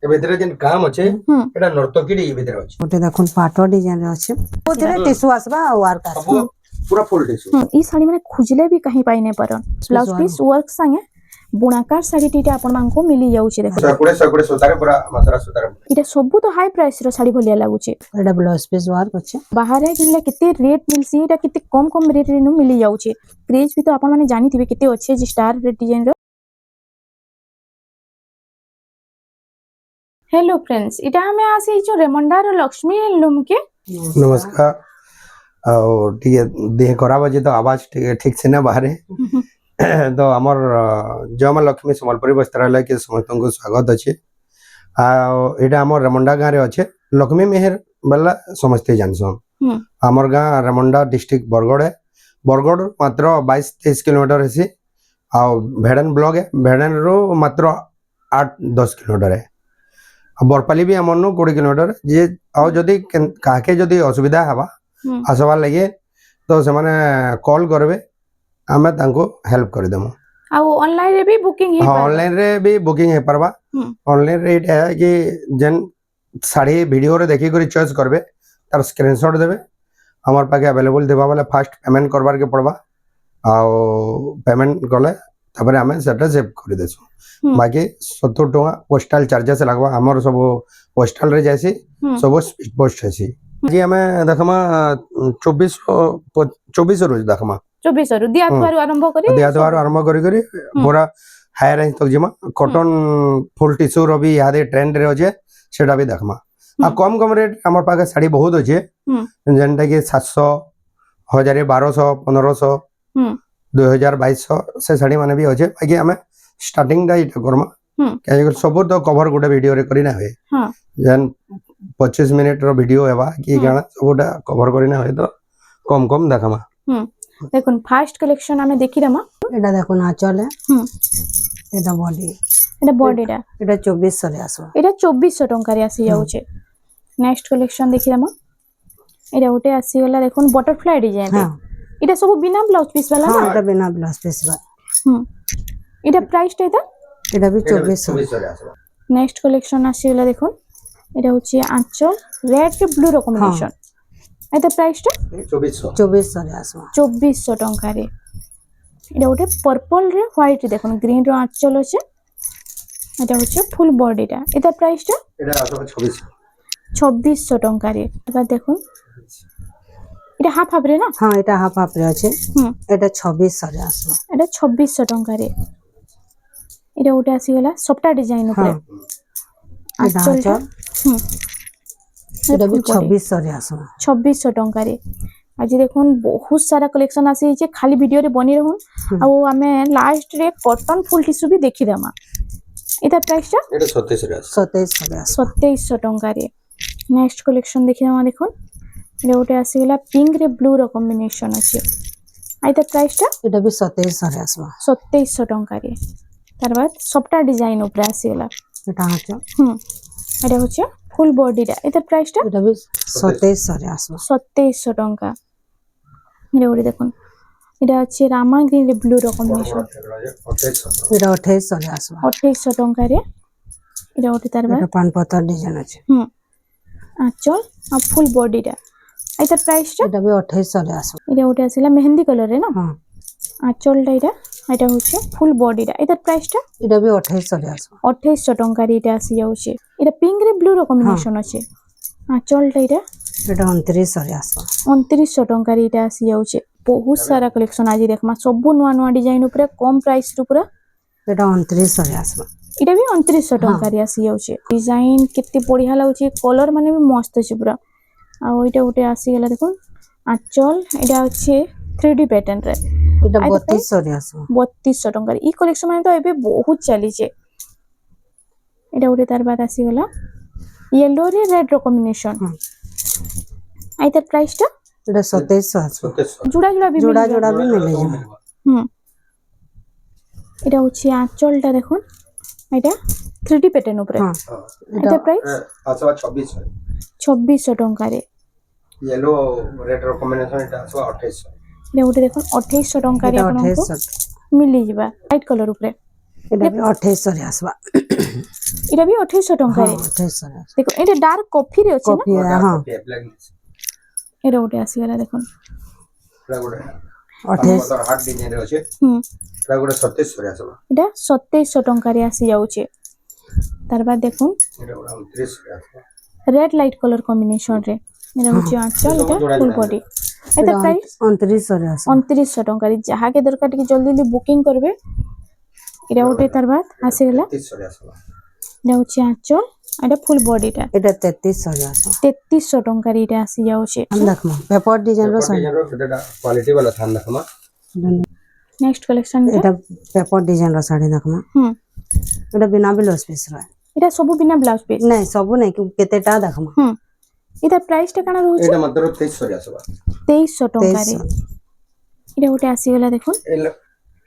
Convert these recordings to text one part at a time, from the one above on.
ए भीतर जेन काम अछि एटा नर्तकीडी ए भीतर अछि ओटे देखुन पाटो डिजाइन रे अछि ओते टिश्यू आसबा वर्क आसबा पूरा फुल टिश्यू ई साड़ी माने खुजले भी कहीं पाई नै परन ब्लाउज पीस वर्क संगे बुनाकार साड़ी टीटा आपण मानको मिली जाउची देखो सकुड़े सुतारे पूरा मात्रा सुतारे इटा सब तो हाई प्राइस रो साड़ी भलिया लागुची एटा ब्लाउज पीस वर्क अछि बाहर किनले केते रेट मिलसी एटा केते कम रेट रे नु मिली जाउची क्रेज भी तो आपण माने जानि थिबे केते अछि जे स्टार रे डिजाइन रो। हेलो फ्रेंड्स इटा हमें आसी जो रेमंडा रो लक्ष्मी लुम के नमस्कार और देह करा बजे तो आवाज ठीक से ना बाहर तो हमर जमा लक्ष्मी संबलपुरी वस्त्रालय के समस्त को स्वागत अछि एटा हमर रेमंडा गाँव रे अछि लक्ष्मी मेहर बल्ला समस्ते जानसन हमर गाँव रेमंडा डिस्ट्रिक्ट बरगड़ है बरगड़ मात्र 22-23 किलोमीटर है आ भेड़न ब्लॉक है भेड़न रो मात्र 8-10 किलोमीटर है बरपाली भी हमर 20 किलोमीटर जे आउ जदी काके जदी असुविधा हवा आसबार लगे तो से माने कॉल करबे हमें तांको हेल्प कर देमु आ ऑनलाइन रे भी बुकिंग हे ऑनलाइन रे भी बुकिंग है परबा ऑनलाइन रेट है कि जन साड़ी वीडियो रे देखि करी चॉइस करबे तार स्क्रीनशॉट देबे हमर पाके अवेलेबल देबा वाला फास्ट पेमेंट करबार के पड़बा आ पेमेंट गले तबरे हमें सेटा सेव कर देसु बाकी 70 टका पोस्टल चार्जेस लगवा हमर सब पोस्टल रे जैसी सब पोस्ट है जी हमें देखमा 2400 रोज देखमा 24 रु दिया थुआरु आरंभ करी पूरा हाई रेंज तक जिमा कॉटन फुल टिश्यू रो भी यादे ट्रेंड रे होजे सेटा भी देखमा आ कम रेट हमर पाके साड़ी बहुत होजे जेनटा कि 700 1000 1200 1500 2000 2200 से साड़ी माने भी होजे बाकी हमें स्टार्टिंग दा इटा करमा के सब तो कवर गोटे वीडियो रे करी ना होय जन 25 मिनट रो वीडियो हेबा कि गाना सबटा कवर करी ना होय तो कम देखमा देखुन फास्ट कलेक्शन हमें देखि दमा एटा देखुन आचल है एटा बॉडी एटा 2400 रे आसबा एटा 2400 टंका रे आसी जाउचे नेक्स्ट कलेक्शन देखि दमा एटा ओटे आसी गला देखुन बटरफ्लाई डिजाइन रे एटा सब बिना ब्लाउज पीस वाला ना एटा बिना ब्लाउज पीस वाला एटा प्राइस एटा भी 2400 रे आसबा नेक्स्ट कलेक्शन आसी गला देखुन एटा होची आंचल रेड के ब्लू रो कॉम्बिनेशन एटा प्राइस 2400 रे आसबा 2400 टंका रे एटा ओटे पर्पल रे व्हाइट देखुन ग्रीन रो आंचल होचे एटा होचे फुल बॉडीटा एटा प्राइस एटा आसबा 2600 टंका रे एबा देखुन एटा हाफ रे ना हां एटा हाफ रे अछि एटा 2600 रे आसबा एटा 2600 टंका रे एटा ओटे आसी गला सप्ता डिजाइन ऊपर आंचल एटा भी 2600 रे आसबा 2600 टंका रे आज देखुन बहुत सारा कलेक्शन आसी जे खाली वीडियो रे बनी रहून आ हमें लास्ट रे कॉटन फुल टिश्यू भी देखि देमा एटा प्राइस एटा 2700 रे 2700 टंका रे नेक्स्ट कलेक्शन देखि देमा देखुन एटा ओटे आसी गला पिंक रे ब्लू रो कॉम्बिनेशन अछि आइता प्राइस एटा भी 2700 रे आसबा 2700 टंका रे तार बाद सप्ता डिजाइन ऊपर आसी गला एटा आंचल एटा होचे फुल बॉडीटा एटा प्राइस एटा भी 2700 रे आसबा 2700 टंका मेरे ओरे देखुन एटा अछि रामा ग्रीन रे ब्लू रो कॉम्बिनेशन एटा 2800 रे आसबा 2800 टंका रे एटा ओटे तार बाद पान पत्ता डिजाइन अछि आंचल आ फुल बॉडीटा एटा प्राइस एटा भी 2800 रे आसबा एटा ओटे आसीला मेहंदी कलर रे ना आंचल टाइटा एटा होचे फुल बॉडीटा एटा प्राइस एटा भी 2800 रे आसबा 2800 टंका रे एटा आसी जाउचे एटा पिंक रे ब्लू रो कॉम्बिनेशन अछि आंचल टाइटा एटा 2900 रे आसबा 2900 टंका रे एटा आसी जाउचे बहुत सारा कलेक्शन आज देखमा सब नुआ डिजाइन ऊपर कम प्राइस रू पूरा एटा 2900 रे आसबा एटा भी 2900 टंका रे आसी जाउचे डिजाइन केते बढ़िया लागुचे कलर माने भी मस्त अछि पूरा आ ओइटा उटे आसी गेला देखो आंचल एटा अछि 3D पैटर्न रे एटा 3200 रे आसबा 3200 टंका रे ई कलेक्शन माने तो एबे बहुत चली छे एटा उटे तार बाद आसी गेला येलो रे रेड रो कॉम्बिनेशन आइता प्राइस टा एटा 2700 आसबा जुड़ा भी मिले जे एटा होची आंचल टा देखो एटा 3D पैटर्न ऊपर एटा प्राइस आसबा 2600 टंका रे येलो रेड रो कॉम्बिनेशन एटा आसबा 2800 ने उटे देखो 2800 टंका रे आपनको मिली जिबा व्हाइट कलर ऊपर एटा भी 2800 रे आसबा এটা বি 2800 টঙ্কা রে 2800 ରେ দেখো এটা ডার্ক কফি রে আছে না କଫି ହଁ এটা ওটা আসিগলা দেখুন এটা গোটে 28 হাର୍ଟ ডিজাଇନ ରେ ଅଛି হুম এটা গোটে 3700 ରେ আসବ এটা 2700 টঙ্কা রে আসি যাଉଛି তার বাদ দেখুন এটা গোটে 2900 ରେ আসବ রেড লাইট কলর কম্বিনেশন রে এটা হচ্ছে আঁচল এটা ফুল বডি এটা প্রাইস 2900 ରେ ଆସ 2900 টঙ্কা রে যাহাকে দরকার টিকে জলদি জলদি বুকিং করবে এটা ওটা তার বাদ আসিগলা 3300 ରେ আসବ এটা হচ্ছে আঁচল এটা ফুল বডিটা ଏଟା 3300 ରେ ଆସ 3300 ଟଙ୍କାରେ ଏଇଟା ଆସି ଯାଉଛି ଦେଖମ ପେପର ଡିଜାଇନ ର ଶାଢୀ ডিজাইন ର କେତେଟା କ୍ୱାଲିଟି ବାଲା ଥାନ ଦେଖମା ନେକ୍ସଟ କଲେକ୍ସନ ଏଟା ପେପର ଡିଜାଇନ ର ଶାଢୀ ଦେଖମ ହୁଁ ଏଟା ବିନା ବ୍ଲାଉଜ ପିସ୍ ର এটা ସବୁ ବିନା ବ୍ଲାଉଜ ପିସ୍ ନାଇଁ ସବୁ ନାଇଁ କେତେଟା ଦେଖମ ହୁଁ এটা প্রাইস টা কানা রହୁଛି এটা মাত্র 2300 ରେ আসବ 2300 ଟଙ୍କାରେ এটা ଗୋଟେ ଆସିଗଲା দেখুন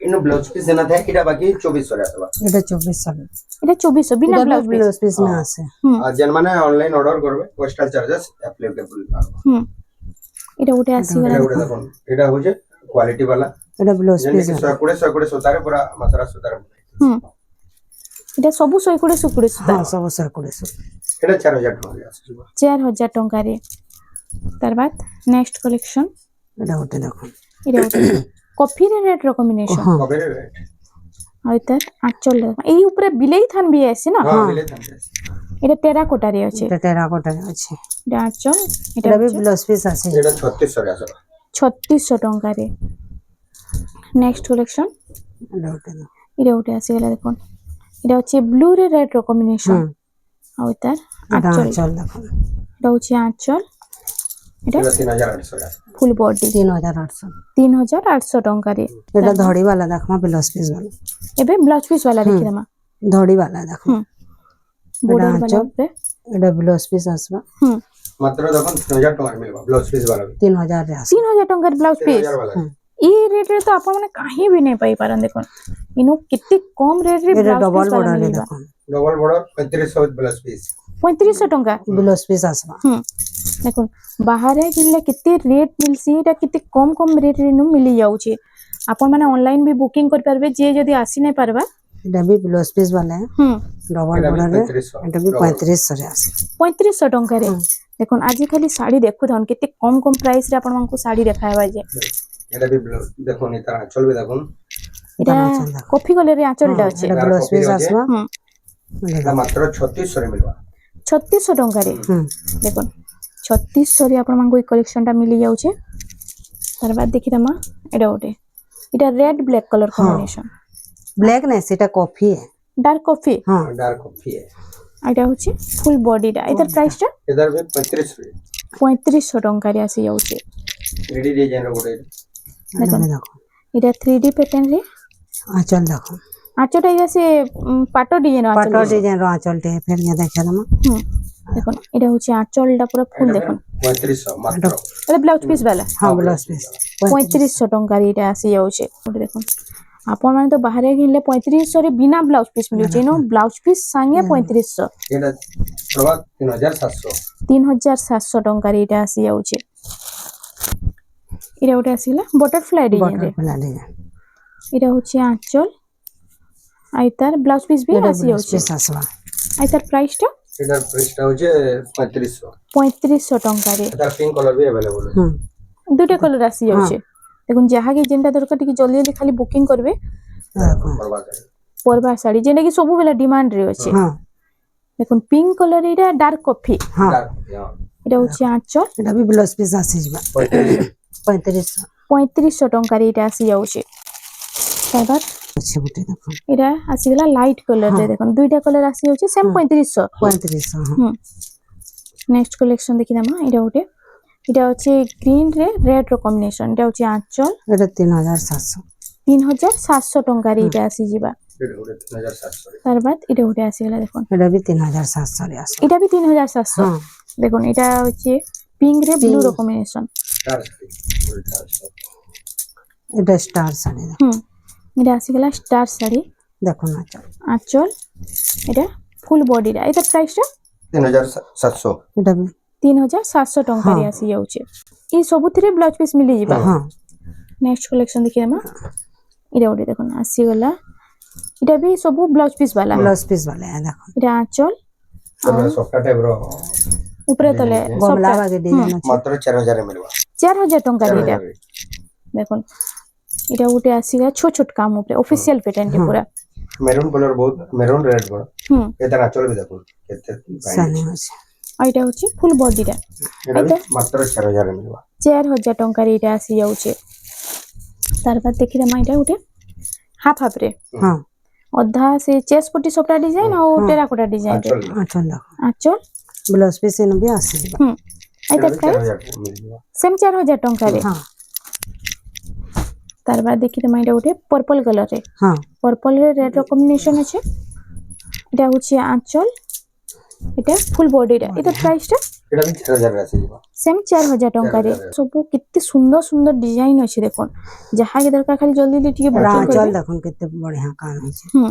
ইনো ব্লাউজ পিস না থাকে এটা বাকি 2400 রে আসবা ଏଟା 2400 এটা 2400 বিনা ଏଟା ব্লাউজ পিস ବ୍ଲାଉଜ ପିସ୍ ନା ଆସେ আর যেন মানে অনলাইন অর্ডার করবে পোস্টাল চার্জেস অ্যাপ্লিকেবল হুম এটা ଗୋଟେ ଆସିଗଲା এটা গোটে দেখুন এটা হচ্ছে কোয়ালিটি বালা ଏଟା ବ୍ଲାଉଜ যেন ପିସ୍ কি 120 সুতারে পুরা মাত্রা সুতারে হুম এটা ସବୁ 120 ସୁତା ହଁ ସବୁ 120 এটা 4000 টাকা রে আসবে 4000 ଟଙ୍କାରେ ତାର ବାଦ ନେକ୍ସଟ କଲେକ୍ସନ ଏଟା ଗୋଟେ ଦେଖ এটা ଗୋଟେ কফি রে রেড ର কম্বিনেশন ହଁ কবেরে রেট ଆଉ ତାର ଆଞ୍ଚଲ এই ଉପରେ ବିଲେଇ ଥାନ ବି আছে না হ্যাঁ মিলে থাকে এটা টেরাকোটা রে আছে ଏଟା ଟେରାକୋଟା ଅଛି এটা আঁচল এটা ଏଟା ବି ବ୍ଲାଉଜ ପିସ୍ ଆସେ এটা 3600 রে আসবে 3600 ଟଙ୍କାରେ ନେକ୍ସଟ କଲେକ୍ସନ ଏଟା ଗୋଟେ ଦେଖ এটা ଗୋଟେ ଆସିଗଲା ଦେଖୁন এটা হচ্ছে ব্লু রে রেড ର কম্বিনেশন ହୁଁ ଆଉ ତାର ଏଟା ଆଞ୍ଚଲ ଆଞ୍ଚଲ ଦେଖ এটা হচ্ছে আঁচল এটা এটা 3800 রে আসবে ফুল বডি 3800 3800 ଟଙ୍କାରେ ଏଟା ଧଡି ବାଲା ଦେଖମା ବ୍ଲାଉଜ ପିସ୍ ବାଲା ଏବେ ବ୍ଲାଉଜ ପିସ୍ ବାଲା ଦେଖିଦେମା ଧଡି ବାଲା ଦେଖ ହୁଁ border ଆଞ୍ଚଲ। ବାଲା ଉପରେ ଏଟା ବ୍ଲାଉଜ ପିସ୍ আসবা ହୁଁ মাত্র দেখুন 3000 টাকা মিলবা ব্লাউজ পিস বালা 3000 ରେ ଆସ 3000 ଟଙ୍କାର ବ୍ଲାଉଜ ପିସ୍ 3000 ବାଲା ଇ ରେଟ୍ ରେ ତ ଆପଣ ମାନେ କାହିଁ ବି ନେଇ ପାଇ ପାରନ୍ ଦେଖୁন ଇନୁ କେତେ କମ ରେଟ୍ ରେ ଏଟା ବ୍ଲାଉଜ ଡବଲ ପିସ୍ ବାଲା ବର୍ଡର ରେ ମିଳିବା ଦେଖ ডবল বড় 3500 ব্লাউজ পিস 3500 ଟଙ୍କା ବ୍ଲାଉଜ ପିସ୍ আসবা ହୁଁ ଦେଖୁন ବାହାରେ କିଣିଲେ କେତେ ରେଟ୍ ମିଲସି ଏଟା କେତେ କମ ରେଟ୍ ରେ ନୁ ମିଳି ଯାଉଛି ଆପଣ ମାନେ ଅନଲାଇନ ବି ବୁକିଂ କରି ପାରବେ ଯେ ଯଦି ଆସି নাই ପାରବା ଏଟା ବି ବ୍ଲାଉଜ ପିସ୍ ବାଲା ହୁଁ ଡବଲ এটা ବର୍ଡର ରେ 3500 ଏଟା ବି 3500 ରେ ଆସେ 3500 ଟଙ୍କାରେ দেখুন আজি খালি শাড়ি দেখুন কেতে কম কম প্রাইস রে আপন মানকু শাড়ি দেখাইবা যে এটা বি দেখুন এটা চলবে দেখুন এটা কফি কালার রে আঁচলটা আছে ଏଟା ବ୍ଲାଉଜ ପିସ୍ আসবা হুম এটা মাত্র 3600 রে মিলবা 3600 ଟଙ୍କାରେ ହୁଁ দেখুন 3600 রে আপন মানকু এই কলেকশনটা মিলি যাଉଛି তার বাদ দেখিদামা এটা ওটে এটা red black colour combination black ନାଇଁ ସେଟା କଫି ডার্ক কফি ହଁ ডার্ক কফি এটা হচ্ছে ফুল বডিটা এটার প্রাইসটা এটার বি 3500 রে 3500 ଟଙ୍କାରେ আসি যাଉଛି রেডি ডিজাইন র গোটে ଏଟା ବି ଦେଖ এটা 3D প্যাটার্ন রে ଆଞ୍ଚଲ ଦେଖ আঁচলটা এটা সে পাটো ডিজাইন ପାଟ আঁচল ଡିଜାଇନ ର ଆଞ୍ଚଲ ଟେ ଫେର ଇଏ ଦେଖା ଦମା হুম দেখুন এটা হচ্ছে আঁচলটা পুরো ফুল দেখুন 3500 মাত্র এটা ব্লাউজ পিস বালা ହଁ ବ୍ଲାଉଜ ପିସ୍ 3500 ଟଙ୍କାରେ ଏଇଟା ଆସି ଯାଉଛି ଗୋଟେ ଦେଖୁন ଆପଣ ମାନେ ତ ବାହାରେ କିଣିଲେ 3500 ରେ ବିନା ବ୍ଲାଉଜ ପିସ୍ ମିଳୁଛି ଏନୁ ବ୍ଲାଉଜ ପିସ୍ ସାଙ୍ଗେ 3500 এটা প্রবাদ 3700 3700 ଟଙ୍କାରେ ଏଇଟା ଆସି ଯାଉଛି এটা ଗୋଟେ ଆସିଲା ବଟରଫ୍ଲାଏ ଡିଜାଇନ ରେ ବଟରଫ୍ଲାଏ ଡିଜାଇନ এটা হচ্ছে আঁচল আর তার ব্লাউজ পিস বি ଏଟା আসি ବ୍ଲାଉଜ যাଉଛି ପିସ୍ আসবা আর তার প্রাইসটা এটার প্রাইসটা হচ্ছে 3500 3500 ଟଙ୍କାରେ এটার পিঙ্ক কালার বি अवेलेबल ହୁଁ দুটো কালার আসি যাচ্ছে দেখুন যাহাকে যেটা দরকার টিকে জলদি জলদি খালি বুকিং করবে প্রবাদ পরবা শাড়ি যেটা কি ସବୁବେଳେ ডিমান্ড রে আছে ହଁ দেখুন পিঙ্ক কালার এটা ডার্ক কফি ହଁ এটা হচ্ছে আঁচল ଏଟା ବି ବ୍ଲାଉଜ ପିସ୍ ଆସିଯିବା 3500 3500 ଟଙ୍କାରେ এটা আসি যাচ্ছে তারপর ଅଛି ଗୋଟେ ଦେଖ এটা আসিগলা লাইট কালার রে দেখুন দুইটা কালার আসি যাচ্ছে সেম 3500 3500 ହଁ হুম নেক্সট কালেকশন দেখি দামা এটা ওটে এটা হচ্ছে গ্রিন রে রেড র কম্বিনেশন এটা হচ্ছে আঁচল ଏଟା 3700 3700 ଟଙ୍କାରେ এটা আসি ଯିବା এটা হচ্ছে 3700 তার বাদ এটা ওটে আসিগলা দেখুন ଏଟା ବି 3700 ରେ ଆସିବ এটা বি 3700 ହଁ দেখুন এটা হচ্ছে পিঙ্ক রে ব্লু র কম্বিনেশন চার ଏଟା ଷ୍ଟାର ଶାଢୀ হুম এটা আসিগলা স্টার শাড়ি ଦେଖୁନ ଆଞ୍ଚଲ আঁচল এটা ফুল বডিটা এটার প্রাইসটা 3700 ଏଟା ବି 3700 ଟଙ୍କାରେ ହଁ। ଆସି ଯାଉଛି এই ସବୁଥିରେ ବ୍ଲାଉଜ ପିସ୍ ମିଳିଯିବା ହଁ ନେକ୍ସଟ କଲେକ୍ସନ ଦେଖିବା ମା ଏଇଟା ଗୋଟେ ଦେଖୁନ ଆସିଗଲା এটা भी सब ब्लाउज पीस वाला ব্লাউজ পিস वाला है देखो এটা আঁচল ପୁରା ସଫ୍ଟା ଟାଇପ ର উপরে তলে গমলা বাগে ডিজাইন আছে ମାତ୍ର 4000 ରେ ମିଳିବ 4000 ଟଙ୍କା এটা 4000 ରେ। দেখুন এটা গোটে আসিগলা ছোট ছোট কাম উপরে অফিসিয়াল প্যাটার্ন পুরা মেরুন কলর বহুত মেরুন রেড বড় হুম এটা আচল ବି দেখুন কেতে সানি আছে আর এটা হচ্ছে ফুল বডিটা এটা ବି ମାତ୍ର 4000 ରେ ମିଳିବ 4000 ଟଙ୍କାରେ এটা আসি যাচ্ছে তারপর দেখিলে মা এটা গোটে হাফ হাফ রে হ্যাঁ অধা সে চেস পটি সপটা ডিজাইন আর টেরাকোটা ডিজাইন রে আচল আচল দেখো আঁচল ব্লাউজ পিস এনে भी আছে হুম এটা প্রাইস 4000 ରେ ମିଳିବ সেম 4000 ଟଙ୍କାରେ হ্যাঁ তারপর দেখিলে মা এটা গোটে পর্পল কালার রে হ্যাঁ পর্পল রে রেড র কম্বিনেশন আছে এটা হচ্ছে আঁচল এটা ফুল বডিটা এটা প্রাইসটা এটা ବି 4000 ରେ ଆସିଯିବ সেম 4000 ଟଙ୍କାରେ ସବୁ କେତେ ସୁନ୍ଦର ସୁନ୍ଦର ଡିଜାଇନ ଅଛି ଦେଖୁন ଯାହାକେ ଦରକାର ଖାଲି জলদি জলদি ଟିକେ বুকিং আচল করবে দেখুন কেতে বঢ়িয়া কাম হইছে হুম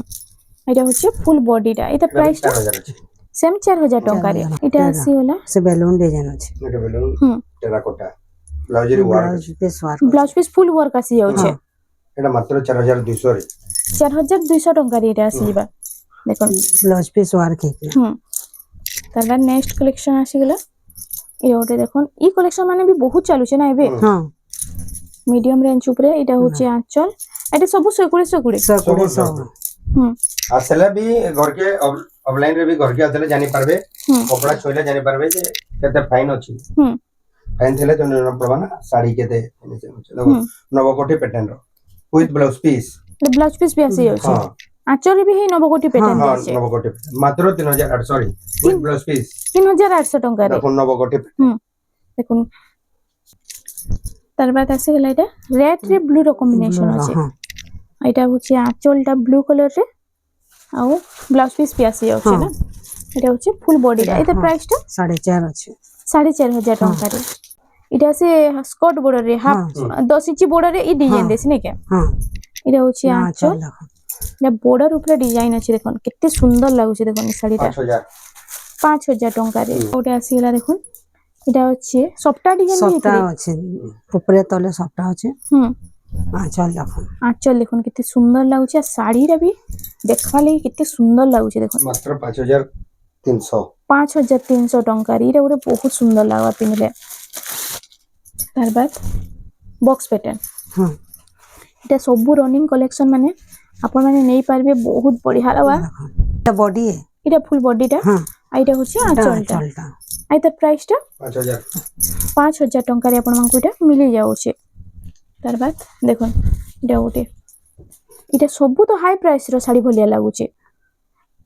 এটা হচ্ছে ফুল বডিটা এটা প্রাইসটা 4000 ଅଛି সেম 4000 ଟଙ୍କାରେ এটা আসিগলা সে বেলুন ডিজাইন আছে এটা বেলুন হুম টেরাকোটা ব্লাউজ ରେ work blouse piece work blouse piece full work আসি যাচ্ছে এটা মাত্র 4200 ରେ 4200 ଟଙ୍କାରେ এটা আসিবা দেখুন ব্লাউজ পিস ওয়ার্ক ହେଇକି হুম তারপর নেক্সট কালেকশন আসিগলা এই ওটা দেখুন এই কালেকশন মানে भी বহুত চালুছে না এবে হ্যাঁ মিডিয়াম রেঞ্জ উপরে এটা হচ্ছে আঁচল এটা সব সেকুড়ে সেকুড়ে সকুড়ে সব হুম আসলে भी घर के ऑफलाइन रे भी घर के आतले जानि पारबे হুম कपड़ा छोइले जानि पारबे जे केते फाइन अछि হুম फाइन थेले जन जन पड़बा ना साड़ी केते देखो হুম नवकोटी पैटर्न रो विथ ब्लाउज पीस এটা ব্লাউজ পিস भी আসি যাচ্ছে हां আঁচলে भी হেই নবকোটি প্যাটার্ন हां আছে नवकोटी मात्र 3800 सॉरी विथ ब्लाउज पीस 3800 ଟଙ୍କାରେ देखो नवकोटी দেখুন তারপর আসিগলা এটা রেড রে ব্লু র কম্বিনেশন আছে হ্যাঁ এটা হচ্ছে আঁচলটা ব্লু কালার রে আর ব্লাউজ পিস भी আসি যাচ্ছে না এটা হচ্ছে ফুল বডিটা এটা প্রাইসটা 4.5 আছে 4500 ଟଙ୍କାରେ এটা আছে স্কর্ট বর্ডার রে হাফ 10 ইঞ্চি বর্ডার রে এই ডিজাইন দেছি নাকি হ্যাঁ এটা হচ্ছে আঁচল আচল দেখো এটা বর্ডার উপরে ডিজাইন আছে দেখুন কেতে সুন্দর লাগুছে দেখুন এই শাড়িটা 5000 5000 ଟଙ୍କାରେ ওটা আসিগলা দেখুন এটা হচ্ছে সফটা ডিজাইন সবটা আছে উপরে তলে সবটা আছে হুম আচল দেখো আঁচল দেখুন কেতে সুন্দর লাগুছে আর শাড়িটা भी দেখবা লাগি কেতে সুন্দর লাগুছে দেখুন मात्र 5300 5300 ଟଙ୍କାରେ এটা ଗୋଟେ ବହୁତ ସୁନ୍ଦର ଲାଗବା ପିନ୍ଧିଲେ ତାରବାଦ ବକ୍ସ ପ୍ୟାଟର୍ନ হ্যাঁ এটা ସବୁ ରନିଂ କଲେକ୍ସନ ମାନେ ଆପଣ ମାନେ ନେଇ ପାରିବେ ବହୁତ ବଢିଆ লাগবা দেখো এটা বডি এটা ফুল বডিটা হ্যাঁ আর এটা হচ্ছে এটা আঁচলটা আচলটা আর তার প্রাইসটা 5000 5000 ଟଙ୍କାରେ ଆପଣମାନଙ୍କୁ এটা ମିଳି ଯାଉଛି ତାରବାଦ ଦେଖୁন এটা ଗୋଟେ এটা ସବୁ ତ ହାଇ ପ୍ରାଇସ ର ଶାଢୀ ଭଳିଆ ଲାଗୁଛି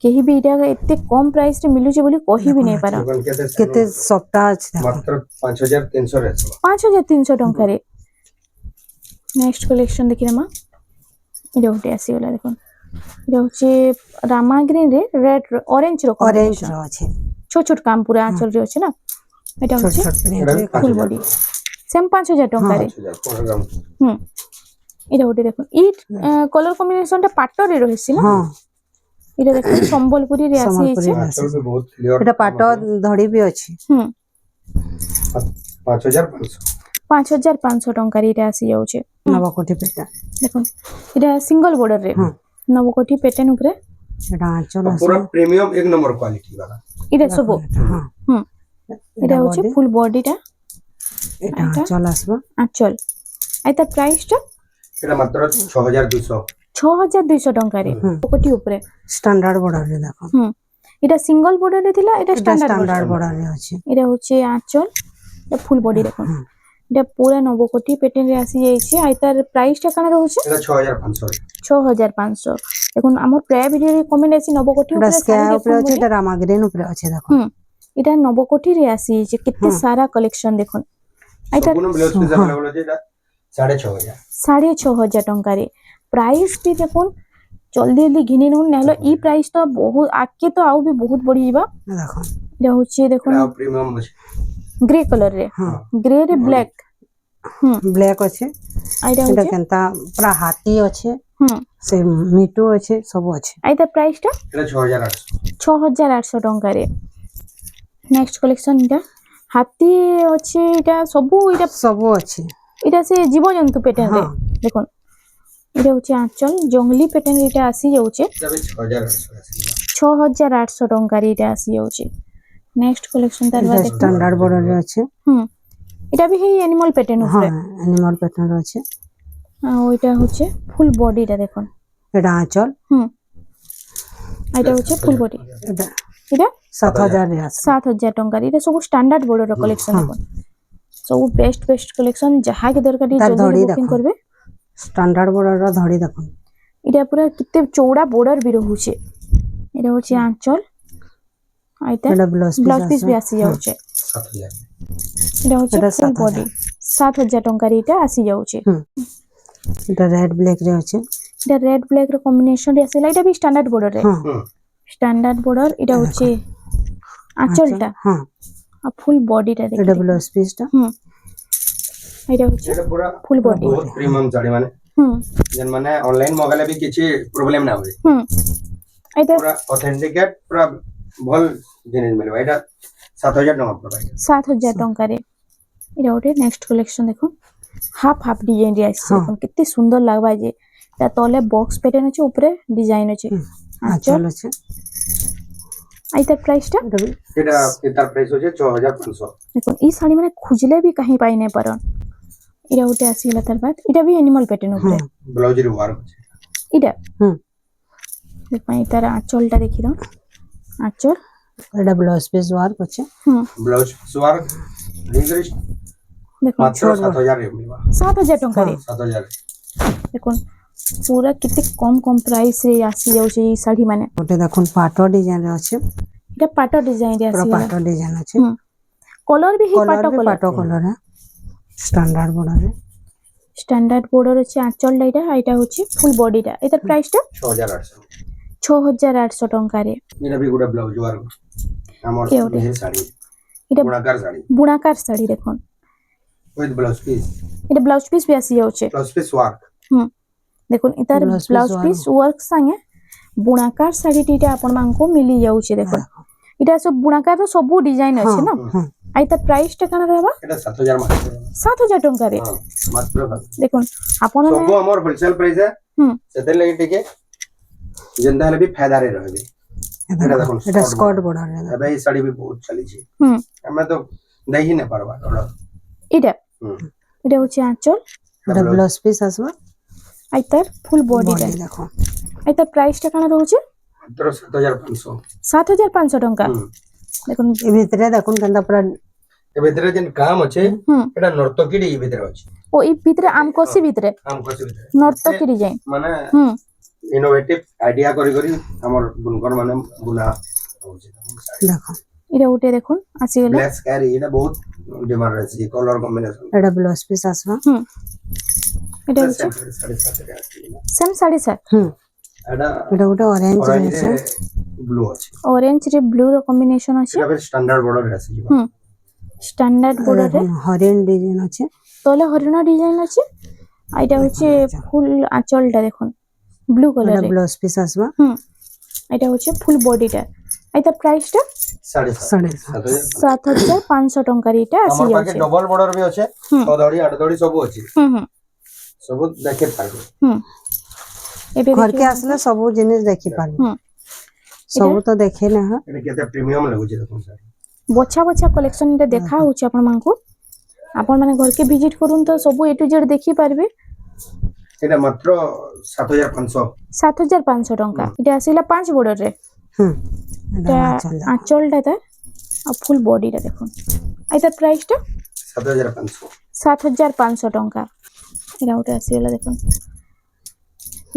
କେହି ବି এটা ଏତେ କମ ପ୍ରାଇସ ରେ ମିଳୁଛି ବୋଲି କହି ବି ନାହିଁ ପାର दुकान केते কেতে সবটা আছে দেখো मात्र 5300 रे ଆସିବ 5300 ଟଙ୍କାରେ নেক্সট কালেকশন দেখিলে মা এটা গোটে আসিগলা দেখুন এটা হচ্ছে রামা গ্রিন রে রেড অরেঞ্জ র অরেঞ্জ কম্বিনেশন র আছে ছোট ছোট কাম পুরা আঁচল রে আছে না এটা ছোট হচ্ছে ছোট প্রিন্ট এটা ফুল বডি সেম 5000 ଟଙ୍କାରେ 5000 15 গ্রাম হুম এটা গোটে দেখুন এই কলর কম্বিনেশনটা পাটরে রয়েছে না হ্যাঁ এটা দেখুন সম্বলপুরি রে আসি সম্বলপুরি আছে आचल भी बहुत क्लियर এটা পাট ধড়ি भी আছে হুম 5500 5500 ଟଙ୍କାରେ এটা আসি যাচ্ছে নবকোটি পেটা দেখুন এটা সিঙ্গল বর্ডার রে হুম নবকোটি প্যাটার্ন উপরে এটা আচল আছে पूरा प्रीमियम एक नंबर क्वालिटी वाला এটা সব হ্যাঁ হুম এটা হচ্ছে body, ফুল বডিটা এটা আচল আসবে আঁচল আর তার প্রাইসটা এটা মাত্র 6200 6200 ଟଙ୍କାରେ কোটি উপরে স্ট্যান্ডার্ড বর্ডারে দেখো হুম এটা সিঙ্গল বর্ডারে ଥିଲା এটা এটা স্ট্যান্ডার্ড স্ট্যান্ডার্ড বর্ডারে আছে এটা হচ্ছে আঁচল এটা ফুল বডি দেখুন হুম। এটা পুরা নবকোটি প্যাটার্ন রে আসি যাইছে আর তার প্রাইসটা কানা রହୁছে এটা 6500 6500 দেখুন আমার প্রায় ভিডিওরে কমেন্ট আছে নবকোটি এটা উপরে স্ক্যাপ শাড়ি উপরে দেখুন আছে বলে। এটা রামাগ্রিন উপরে আছে দেখো হুম এটা নবকোটি রে আসি যাইছে কেতে সারা কালেকশন দেখুন আর তার সম্পূর্ণ ব্লাউজ পিস अवेलेबल আছে এটা 6500 6500 ଟଙ୍କାରେ ପ୍ରାଇସ୍ ବି ଦେଖୁন জলদি জলদি ঘিনি নেউন নহলে ই প্রাইস তো বহুত আগে তো আউ भी বহুত বড়ি যাবা দেখো এটা হচ্ছে দেখুন এটা প্রিমিয়াম আছে গ্রে কালার রে হ্যাঁ গ্রে রে ব্ল্যাক হুম ব্ল্যাক আছে আর এটা এটা হচ্ছে কেনতা পুরা হাতি আছে হুম সে মিটু আছে সব আছে আর তার প্রাইসটা এটা 6800 6800 ଟଙ୍କାରେ নেক্সট কালেকশন এটা হাতি আছে এটা সবু এটা সব আছে এটা সে জীবজন্তু প্যাটার্ন রে হ্যাঁ। দেখুন এটা হচ্ছে আঁচল জঙ্গলি প্যাটার্ন এটা আসি যাচ্ছে এটা ବି 6800 ଆସିବ 6800 ଟଙ୍କାରେ এটা আসি যাচ্ছে নেক্সট কালেকশন তার এটা বাদ দেখুন স্ট্যান্ডার্ড বর্ডারে আছে এটা বি হেই অ্যানিমাল প্যাটার্ন উপরে হ্যাঁ অ্যানিমাল প্যাটার্ন আছে আর ওইটা হচ্ছে ফুল বডিটা দেখুন এটা আঁচল আর এটা হচ্ছে ফুল বডি এটা এটা 7000 রে আছে 7000 ଟଙ୍କାରେ এটা ସବୁ ଷ୍ଟାଣ୍ଡାର୍ଡ বর্ডର କଲେକ୍ସନ দেখুন ସବୁ ବେଷ୍ଟ କଲେକ୍ସନ ଯାହା କି ଦରକାର ତାର ଜଲ୍ଦି ଧଡ଼ି ବୁକିଂ ଦେଖ। করবে স্ট্যান্ডার্ড বর্ডার ধরি দেখুন এটা পুরা কেতে চৌড়া বর্ডর বি রহুছে এটা হচ্ছে আঁচল আর এটা এটা ব্লাউজ ব্লাউজ পিস বি আছে আসি যাচ্ছে 7000 এটা হচ্ছে এটা ফুল 7000 বডি 7000 ଟଙ୍କାରେ এটা আসি যাচ্ছে এটা রেড ব্ল্যাক রে আছে এটা রেড ব্ল্যাক ର কম্বিনেশন রে আসিলা এটা বি স্ট্যান্ডার্ড বর্ডর রে হ্যাঁ স্ট্যান্ডার্ড বর্ডর এটা হচ্ছে আঁচলটা হ্যাঁ আর ফুল বডিটা এটা দেখুন ব্লাউজ পিসটা এটা হচ্ছে এটা পুরা ফুল বডি ବହୁତ ପ୍ରିମିୟମ ଶାଢୀ ମାନେ ଯେନ୍ ମାନେ ଅନଲାଇନ ମଗାଲେ ବି କିଛି ପ୍ରୋବ୍ଲେମ ନା ହୁଏ এটা ପୁରା ଅଥେଣ୍ଟିକେଟ ପୁରା ଭଲ ଜିନିଷ ମିଳିବ ଏଇଟା 7000 ଟଙ୍କା ପଡିବ 7000 ଟଙ୍କାରେ এটা ওটে নেক্সট কালেকশন দেখুন হাফ হাফ ডিজাইন রে আসছে হ্যাঁ। দেখুন কেতে সুন্দর লাগবা যে এটা তলে বক্স প্যাটার্ন আছে উপরে ডিজাইন আছে আঁচল আঁচল আছে এইটার প্রাইসটা এটা ବି এটা এটার প্রাইস হচ্ছে 6500 দেখুন এই শাড়ি মানে খুঁজলে বি কাহি পাই নাই পারন এটা ওটে আসিলা তার বাদ এটা বি অ্যানিমাল প্যাটার্ন উপরে হ্যাঁ ব্লাউজ রে ওয়ার্ক আছে এটা হুম দেখুন এটার আঁচলটা দেখি দাও আঁচল এটা ব্লাউজ পিস ওয়ার্ক আছে ব্লাউজ ওয়ার্ক রিগরি দেখুন মাত্র 7000 রে মিলবা 7000 ଟଙ୍କାରେ 7000 দেখুন পুরা কেতে কম কম প্রাইস রে আসি যাচ্ছে এই শাড়ি মানে ଗୋଟେ দেখুন পাট ডিজাইন রে আছে এটা পাট ডিজাইন রে পুরো আসিলা পাট ডিজাইন আছে কলর বি হি পাট কলর ବି কলর পাট কলর স্ট্যান্ডার্ড বর্ডারে স্ট্যান্ডার্ড বর্ডর হচ্ছে আঁচলটা এটা আর এটা হচ্ছে ফুল বডিটা এটার প্রাইসটা 6800 6800 ଟଙ୍କାରେ এটা ବି গুড়া ব্লাউজ ওয়ার্ক আমার এ ওটা। এই শাড়ি এটা গুণাকার শাড়ি বুনাকার শাড়ি দেখুন উইথ ব্লাউজ পিস এটা ব্লাউজ পিস বি আসি যাচ্ছে ব্লাউজ পিস ওয়ার্ক দেখুন এটার Blouse piece blouse piece work সাଙ୍ଗে বুনাকার শাড়িটি এটা আপন মানকো মিলি যাচ্ছে দেখুন এটা সব বুনাকার সবু ডিজাইন আছে না হ্যাঁ আর এটার প্রাইসটা কেন रहबा এটা 7000 মাত্র 7000 ଟଙ୍କାରେ হ্যাঁ মাত্র দেখুন আপন ସବୁ ଆମର ହୋଲସେଲ ପ୍ରାଇସ୍ ସେଥିର ଲାଗି ଟିକେ ଯେନ୍ତା ହେଲେ ବି ଫାଇଦାରେ ରହିବେ এটা দেখুন এটা স্কট বর্ডারে ଏବେ এই ଶାଢୀ ବି ବହୁତ ଚାଲିଛି হুম ଆମେ ତ ଦେଇ ହିଁ ନାଇଁ ପାରବା ଅର୍ଡର এটা এটা হচ্ছে আঁচল এটা ব্লাউজ পিস আসবা আর তার ফুল বডিটা বডি দেখো আর তার প্রাইসটা কেন রହୁছে মাত্র 7500 7500 ଟଙ୍କା দেখুন এ ভিতরে দেখুন কেনটা পুরা ଏ ଭିତରେ ଯେନ୍ କାମ ଅଛେ এটা ନର୍ତ୍ତକୀଟି ଏ ଭିତରେ ଅଛି ও এই ভিতরে আমকসি ভিতরে କାମ କସି ଭିତରେ নর্তকী ডিজাইন ମାନେ হুম ইনোভেটিভ আইডিয়া কৰি কৰি ଆମର ବୁନକର ମାନେ ବୁନା ହଉଛି দেখো এটা উঠে দেখুন আসিগলা ব্ল্যাক স্কাই এটা বহুত ডিমান্ড আছে কলর কম্বিনেশন এটা ব্লাউজ পিস আসবা এটা হচ্ছে 750 আছে সেম শাড়ি স্যার এটা এটা গোটে অরেঞ্জ অরেঞ্জ আছে ব্লু আছে অরেঞ্জ রে ব্লু র কম্বিনেশন আছে এটা বেশ স্ট্যান্ডার্ড বর্ডার আছে ଯିବ স্ট্যান্ডার্ড বর্ডার রে হরিণ ডিজাইন আছে তলে হরিণ ডিজাইন আছে আর এটা হচ্ছে ফুল আঁচলটা দেখুন ব্লু এটা কালার রে ব্লাউজ পিস আসবা এটা হচ্ছে ফুল বডিটা আর তার প্রাইসটা 750 7500 ଟଙ୍କାରେ এটা আসি আমার পাখে যাচ্ছে ডবল বর্ডার ବି আছে 6 ধড়ি 8 ধড়ি ସବୁ ଅଛି হুম ସବୁ ଦେଖି ପାରିବେ এবে ঘরকে আসলে সব জিনিস দেখি পারবে সব তো দেখে না হ্যাঁ এটা কেতে প্রিমিয়াম লাগুଛି দেখুন স্যার বছা বছা কলেকশন এটা দেখা হচ্ছে আপন মানকু আপন মানে ঘরকে ভিজিট করুন তো সবু এ টু জেড দেখি পারবে এটা মাত্র 7500 7500 ଟଙ୍କା এটা আসিলা 5 বর্ডর রে হুম এটা এটা আঁচল দেখো। আঁচলটা তার আর ফুল বডিটা দেখুন আর তার প্রাইসটা 7500 7500 ଟଙ୍କା এটা ওটা আসিলা দেখুন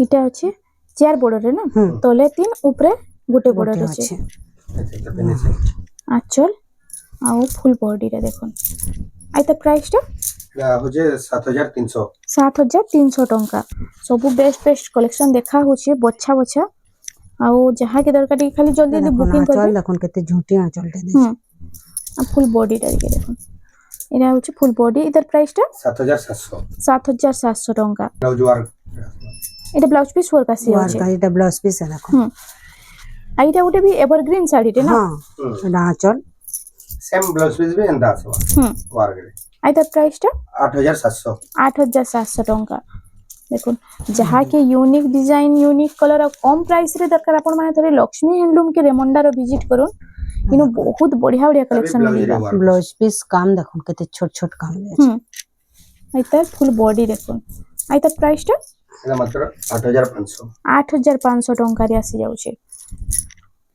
এটা হচ্ছে 4 বর্ডর রে না তলে 3 উপরে গোটে বর্ডর গোটে আছে আছে এটা ফিনিশিং আঁচল আর ফুল বডিটা দেখুন আর তার প্রাইসটা এটা হচ্ছে 7300 7300 ଟଙ୍କା ସବୁ ବେଷ୍ଟ କଲେକ୍ସନ ଦେଖା ହଉଛି ବଛା ବଛା ଆଉ ଯାହା କି ଦରକାର ଟିକେ ଖାଲି ଜଲ୍ଦି ଜଲ୍ଦି ବୁକିଂ আঁচল করবে দেখুন কেতে ঝুঁটি আঁচলটা দিয়েছে আর ফুল বডিটা দিকে দেখুন এটা হচ্ছে ফুল বডি এটার প্রাইসটা 7700 7700 ଟଙ୍କା ব্লাউজ ওয়ার্ক এটা ব্লাউজ পিস ওয়ার্ক আসি ওয়ার্ক আছে এটা ব্লাউজ পিস দেখো আর এটা ওটা বি এভারগ্রিন শাড়িটা না হ্যাঁ এটা আঁচল সেম ব্লাউজ পিস ବି ଏନ୍ତା ଆସିବ ୱାର୍କରେ আর এটার প্রাইসটা 8700 8700 ଟଙ୍କା देखो जहाँ के यूनिक डिजाइन यूनिक कलर और कम प्राइस रे दरकार आपण माने थोड़ी लक्ष्मी हैंडलूम के रेमंडा रो विजिट करूँ इनो बहुत बढ़िया बढ़िया कलेक्शन मिलेगा ब्लाउज पीस काम देखो केते छोट छोट काम है आइता फुल बॉडी देखो आइता प्राइस टा এটা মাত্র 8500 8500 टंका रे आसी जाउछे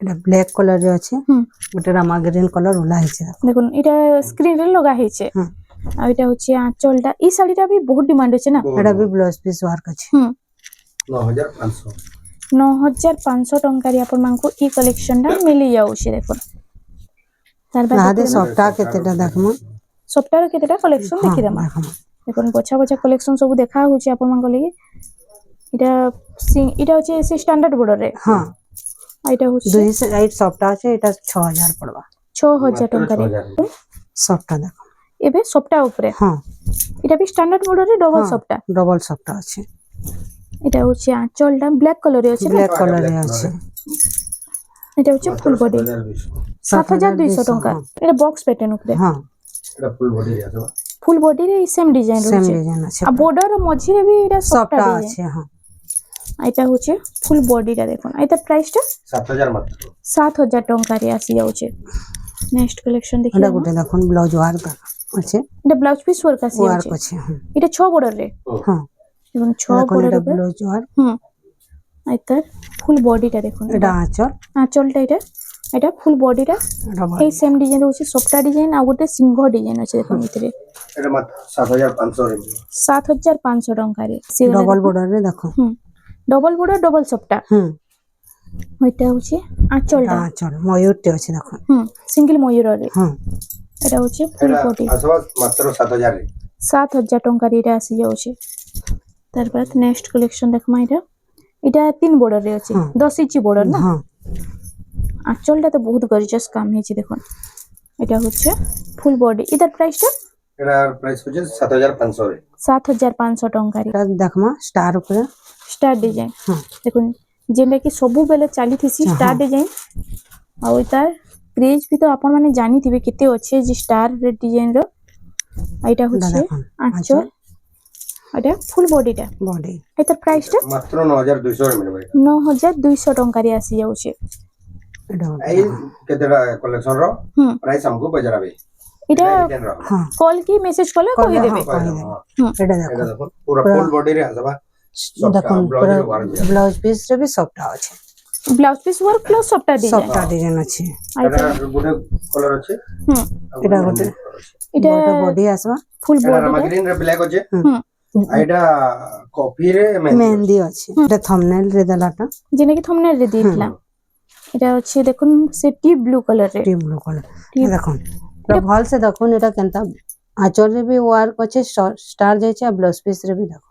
এটা ব্ল্যাক কালার রে আছে হুম। ওটা রামা গ্রিন কালার ওলা হইছে দেখুন এটা স্ক্রিন রে লগা হইছে হুম। আর এটা হচ্ছে আঁচলটা এই শাড়িটা भी बहुत डिमांड হচ্ছে না এটা भी ব্লাউজ পিস ওয়ার্ক আছে 9500 9500 टंका रे आपण मानको ई कलेक्शन टा मिली जाउछे देखो तार बाद আদে সফটা কেতেটা দেখমু সপ্তাহ কেতেটা কালেকশন দেখি দেমা দেখুন বছা বছা কালেকশন সব দেখা হচ্ছে आपण मानको লাগি এটা হচ্ছে এসি স্ট্যান্ডার্ড বর্ডার রে হ্যাঁ আর এটা হচ্ছে দুই সাইড সফটা আছে এটা 6000 পড়বা 6000 टंका रे সফটা দেখো এবে সপ্তাহ উপরে হ্যাঁ এটা भी স্ট্যান্ডার্ড বর্ডার রে ডবল সপ্তাহ ডবল সফটা আছে এটা হচ্ছে আঁচলটা ব্ল্যাক কালারে আছে না ব্ল্যাক কালারে আছে এটা হচ্ছে ফুল বডি 7200 টাকা এটা বক্স প্যাটার্ন উপরে হ্যাঁ এটা ফুল বডি আছে ফুল বডি রে সেম ডিজাইন সেম রয়েছে ডিজাইন আছে আর বর্ডার মঝিরে भी এটা সফটা সফটা আছে আছে হ্যাঁ এটা হচ্ছে ফুল বডিটা দেখুন এটা প্রাইসটা 7000 মাত্র 7000 টাকা রে আসি যাচ্ছে নেক্সট কালেকশন দেখি এটা গোটে দেখুন ব্লাউজ ওয়ার্ক আছে এটা ব্লাউজ পিস ওয়ার্ক আসি ওয়ার্ক যাচ্ছে আছে হ্যাঁ এটা 6 বর্ডার রে হ্যাঁ এবং 6 দেখুন বর্ডার এটা উপরে ব্লাউজ ওয়ার্ক এটা ফুল বডিটা দেখুন এটা আঁচল আঁচলটা এটা ফুল বডিটা ডবল এই সেম ডিজাইন রয়েছে সফটা ডিজাইন আর গোটে সিংহ ডিজাইন আছে দেখুন ভিতরে এটা মাত্র 7500 রে 7500 টাকা রে ডবল বর্ডার রে দেখো ডবল বর্ডার ডবল সফটা ওইটা হচ্ছে আঁচলটা আঁচল ময়ূরটি আছে দেখো সিঙ্গেল ময়ূর রে হ্যাঁ এটা হচ্ছে ফুল এটা বডি আসবা মাত্র 7000 রে 7000 টাকা রে এটা আসি যাচ্ছে তারপর নেক্সট কালেকশন দেখমা এটা 3 বর্ডার রে আছে 10 ইঞ্চি বর্ডার না হ্যাঁ আঁচলটা তো বহুত গর্জিয়াস কাম হয়েছে দেখুন এটা হচ্ছে ফুল বডি এটার প্রাইসটা এটার প্রাইস হচ্ছে 7500 রে 7500 টাকা রে এটা দেখমা স্টার উপরে স্টার ডিজাইন হ্যাঁ দেখুন যেটা কি সবু বেলে চালি থিসি স্টার ডিজাইন আর তার ক্রেজ भी तो आपण माने जानी थिबे केते अच्छे जे स्टार रेड डिजाइन रो এটা হচ্ছে আঁচল এটা ফুল বডিটা বডি এটার প্রাইসটা মাত্র 9200 রে মিলবে 9200 টাকা রে আসি যাচ্ছে এটা এই কেতেটা কলেকশন র প্রাইস हमको বজারাবে এটা হ্যাঁ কল কি মেসেজ করলে কই দেবে এটা দেখো এটা দেখুন পুরো ফুল বডি রে আসবা দেখুন ব্লাউজ পিস রে भी সফটা আছে ব্লাউজ পিস ওয়ার্ক প্লাস সফটা ডিজাইন সফটা ডিজাইন আছে এটা গুড কালার আছে এটা গোটে এটা বডি আসবা ফুল এটা বডি রামা গ্রিন রে ব্ল্যাক আছে এটা কফি রে মেহেন্দি আছে এটা থাম্বনেল রে দেলাটা যেটা কি থম্বনেল রে দিয়েছিলাম এটা হচ্ছে দেখুন সে টিপ ব্লু কালার রে টিম ব্লু কালার দেখুন পুরো ভাল সে দেখুন এটা কেনতা আঁচল রে भी ওয়ার্ক আছে স্টার যাইছে আর ব্লাউজ পিস রে भी দেখো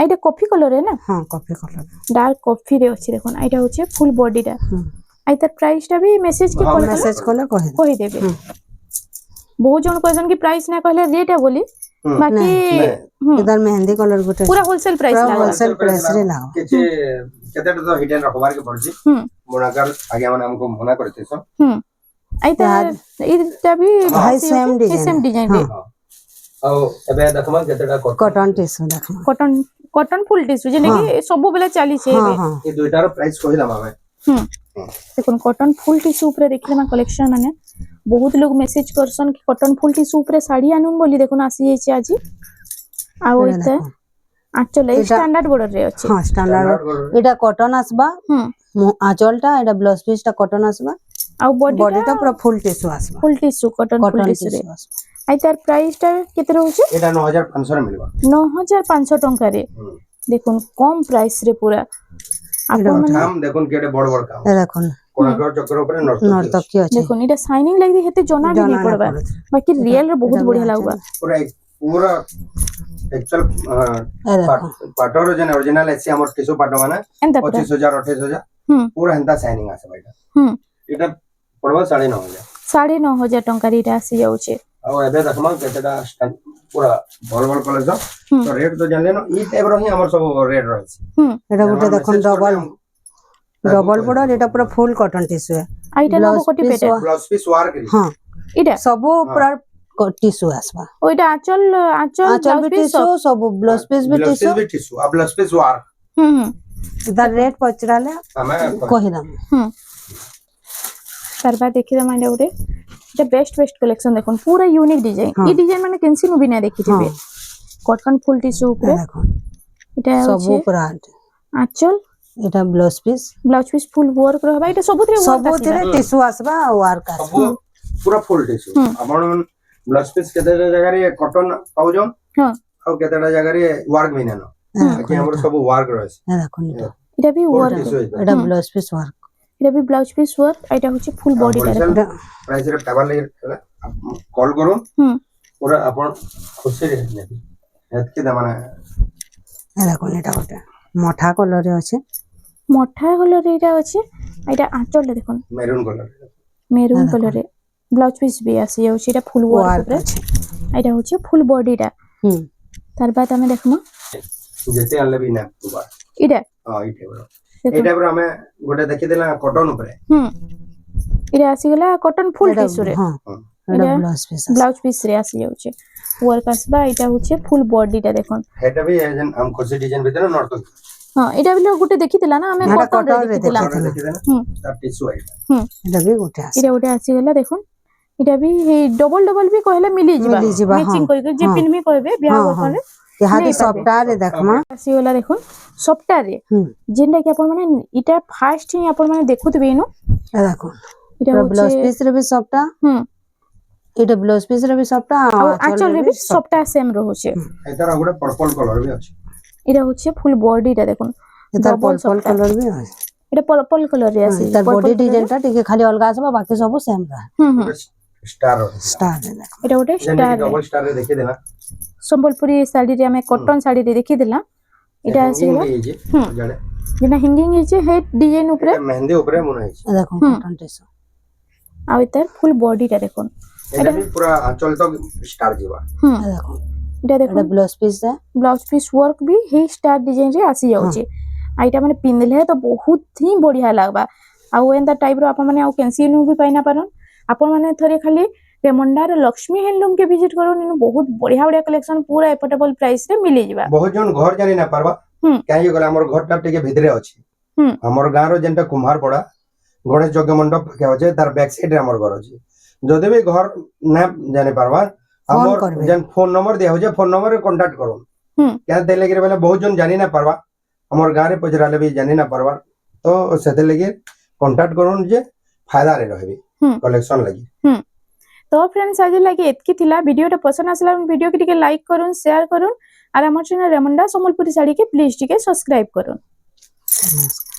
এটা কফি কালার রে না হ্যাঁ কফি কালার ডার্ক কফি রে আছে দেখুন এটা হচ্ছে ফুল বডিটা আইতার প্রাইসটা भी মেসেজ কি কল মেসেজ করলে কই দেবে বহু জন কইজন কি প্রাইস না কইলে রেট বলি বাকি इधर मेहंदी कलर गोटे पूरा होलसेल प्राइस पूरा लागला होलसेल प्राइस रे लाओ কিছু কেতেটা তো হিডেন রাখবার কে পড়ছি মোনাকার আগে মানে हमको মনা করতে সব আইতা এটা भी भाई सेम डिजाइन রে ଆଉ ଏବେ ଦେଖମା କେତେଟା कॉटन टिश्यू देखो কটন কটন ফুল টিস্যু যেটা কি সবু বেলে চালিছে हां हां এই দুইটার প্রাইস কইলাম আমি দেখুন কটন ফুল টিস্যু উপরে দেখলে মা কালেকশন মানে বহুত লোক মেসেজ করছন কি কটন ফুল টিস্যু উপরে শাড়ি আনুন বলি দেখুন আসি যাইছে আজি আর ওইটা আঁচল স্ট্যান্ডার্ড বর্ডার রে আছে हां स्टैंडर्ड এটা কটন আসবা আঁচলটা এটা ব্লাউজ পিসটা কটন আসবা আর বডিটা পুরো ফুল টিস্যু আসবা ফুল টিস্যু কটন ফুল টিস্যু রে আই তার প্রাইসটা কেতে রହୁଛି এটা 9500 রে মিলবা 9500 টাকা রে দেখুন কম প্রাইস রে পুরা আপন মানে কাম দেখুন কেডে বড় বড় কাম দেখুন কোনাকর চক্র উপরে নর্তকি আছে দেখুন এটা শাইনিং লাগি হেতে জনা भी नहीं पड़बा बाकी रियल रे बहुत बढ़िया लागबा पूरा पूरा एक्चुअल पाटोर जन ओरिजिनल एसी हमर टिश्यू पाटो माने एंता पूरा 25000 28000 पूरा हेंता शाइनिंग आसे भाईटा এটা পড়বা 9500 9500 টাকা রে এটা আসি যাচ্ছে ଆଉ ଏବେ ଦେଖମା କେତେଟା ପୁରା ଭଲ ଭଲ କଲେକ୍ସନ ତ ରେଟ୍ ତ ଜାଣିଲେ ନା ଏଇ ଟାଇପ ର ହିଁ ଆମର ସବୁ ରେଟ୍ ରହିଛି এটা গোটে দেখুন ডবল বর্ডার এটা পুরো ফুল কটন টিস্যু আইটা নব কোটি পেটে ব্লাউজ পিস ওয়ার্ক हां এটা सब पूरा टिश्यू आसबा ওইটা আঁচল আঁচল आंचल भी टिश्यू सब ब्लाउज पीस भी ब्लाउज टिश्यू पीस भी टिश्यू अब ब्लाउज पीस वार इधर रेट पचराले हमें कहि दम তার বাদ দেখি দাম এটা গোটে এটা বেস্ট কালেকশন দেখুন পুরা ইউনিক ডিজাইন হ্যাঁ। এই ডিজাইন মানে কেনসি নু বিনা দেখিथिबे কটন ফুল টিস্যু উপরে देखो এটা सब হচ্ছে पूरा আঁচল এটা blouse piece blouse piece full work রহবা এটা ସବୁଥିରେ work ସବୁଥିରେ ଆସିବା। टिश्यू आसबा वर्क आसबा सब पूरा फुल टिश्यू आपण ब्लाउज पीस केते जगह रे कॉटन पाउजन हाँ। और केते जगह रे वर्क भी नानो कि हमर सब वर्क रहस देखो এটা বি फुल ওয়ার্ক टिश्यू এটা ব্লাউজ পিস ওয়ার্ক এটা বি ব্লাউজ পিস ওয়ার্ক এটা হচ্ছে ফুল বডিটা होलसेल प्राइस रे पेबल कॉल करूं पूरा आपण खुशी रे नेबी एतके दमाना দেখো এটা ଗୋଟେ মঠা কলরে আছে মঠা কলর এটা আছে এটা আঁচল দেখুন মেরুন कलर মেরুন দেখুন। কলরে ব্লাউজ পিস বি আসি যাଉଛି এটা ফুল ওয়ার্ক ওয়ার্ক উপরে আছে এটা হচ্ছে ফুল বডিটা হুম তার বাদ আমি দেখমু जेते आले भी ना दुबा এটা हां ई टाइप रो দেখুন ए टाइप रो हमें गोटे देखि देला कॉटन ऊपर হুম এটা আসিগলা কটন ফুল টিস্যুরে হ্যাঁ এটা এটা ব্লাউজ পিস ব্লাউজ পিস রে আসি যাଉଛି ওয়ার্ক আসবা এটা হচ্ছে ফুল বডিটা দেখুন हेटा भी एजन हम खुशी डिजाइन भीतर नॉर्थ হ্যাঁ এটা বিলে গুটে দেখিতিলা না আমি এটা কটন রে cotton রে দেখিতিলা দেখি। देखि देला হুম ता टिश्यू आइटा এটা ବି ଗୋଟେ আছে এটা ওটা আসিগলা দেখুন এটা বি ডবল ବି କହିଲେ ମିଳିଯିବା ମିଳିଯିବା, ମ୍ୟାଚିଂ ହଁ, କରିକି ଯେ ହଁ। ପିନ୍ଧମି କହିବେ ବିହା ହଁ, କରିଲେ ଇହାଦେ ନେଇ ପାରବେ। ସପ୍ତାହରେ ଦେଖମା ଆସିଗଲା ଦେଖୁন ସପ୍ତାହରେ ହୁଁ ଯେନ୍ଟା କି ଆପଣ ମାନେ ଇଟା ଫାର୍ଷ୍ଟ ହିଁ ଆପଣ ମାନେ ଦେଖୁଥିବେ ଇନୁ ଏ ଦେଖো এটা ବ୍ଲାଉଜ হচ্ছে ପିସ୍ ରେ ବି ସପ୍ତାହ হুম এটা ব্লাউজ পিସ୍ ରେ ବି ସପ୍ତାହ ଆଉ ଆঁଚଲରେ ବି ସପ୍ତାହ ସେମ୍ ରହୁଛି एतार गोटे पर्पल कलर भी अछि এটা হচ্ছে ফুল বডিটা দেখুন ଏତାର double ପର୍ପଲ ସପ୍ତାହ। କଲର ବି ଅଛି এটা পর্পল কালার রে আসি ତାର ବଡି ଡିଜାଇନ ଟା ଟିକେ ଖାଲି ଅଲଗା ଆସିବ ବାକି ସବୁ ସେମ୍ ରହେ হুম হুম स्टार ଷ୍ଟାର ରେ ଦେଖ এটা ଗୋଟେ जेने স্টার डबल स्टार रे देखि देला সম্বলপুরি শাড়িরে আমি কটন শাড়িরে দেখিদেলা এটা আসিগলা जे হুম। जड़े যেটা হিঙ্গিং ହେଇଛି হেড ডিজাইন উপরে मेहंदी ऊपर मुना है ଏ ଦେଖ ହୁଁ। କଟନ ଟିସୁ ଆଉ এটার ফুল বডিটা দেখুন एटा भी पूरा अंचल तक स्टार जीवा হুম ଏ ଦେଖ এটা দেখুন এটা ବ୍ଲାଉଜ ପିସ୍ ରେ ব্লাউজ পিস ওয়ার্ক ବି ହେଇ ଷ୍ଟାର ଡିଜାଇନ ରେ ଆସି ଯାଉଛି ଆଉ ଏଇଟା ମାନେ ପିନ୍ଧିଲେ ତ ବହୁତ ହିଁ ବଢିଆ ଲାଗବା ଆଉ ଏନ୍ତା ଟାଇପ ର ଆପଣ ମାନେ ଆଉ କେନସି ନୁ ବି ପାଇନା ପାରନ୍ ଆପଣ ମାନେ ଥରେ ଖାଲି ରେମଣ୍ଡାର ଲକ୍ଷ୍ମୀ ହ୍ୟାଣ୍ଡଲୁମ के विजिट करन इनु बहुत बढ़िया बढ़िया कलेक्शन पूरा एफोर्डेबल प्राइस रे मिली जिबा बहुत जन घर जानी ना पारबा हम्म। काहे गला हमर घर टा टिके भितरे अछि हम्म। हमर गां रो जेंटा कुम्हार पड़ा गणेश यज्ञ मंडप के अछि तार बैक साइड रे हमर घर अछि जदि भी घर ना जाने पारबा फोन हमर करबे। जन फोन नंबर दिया हो जे फोन नंबर रे कांटेक्ट करो हम्म। क्या देले के बेले बहुत जन जानी ना पारबा हमर गां रे पजराले भी जानी ना पारबा तो सेते लगे कांटेक्ट करूं जे फायदा रे रहबे हम्म। कलेक्शन लगी तो फ्रेंड्स आज लगे एतकी थिला वीडियोटा पसंद आसला वीडियो के टिके लाइक करूँ शेयर करूँ और हमर चैनल रेमंडा संबलपुरी साड़ी के प्लीज टिके सब्सक्राइब करूँ नमस्कार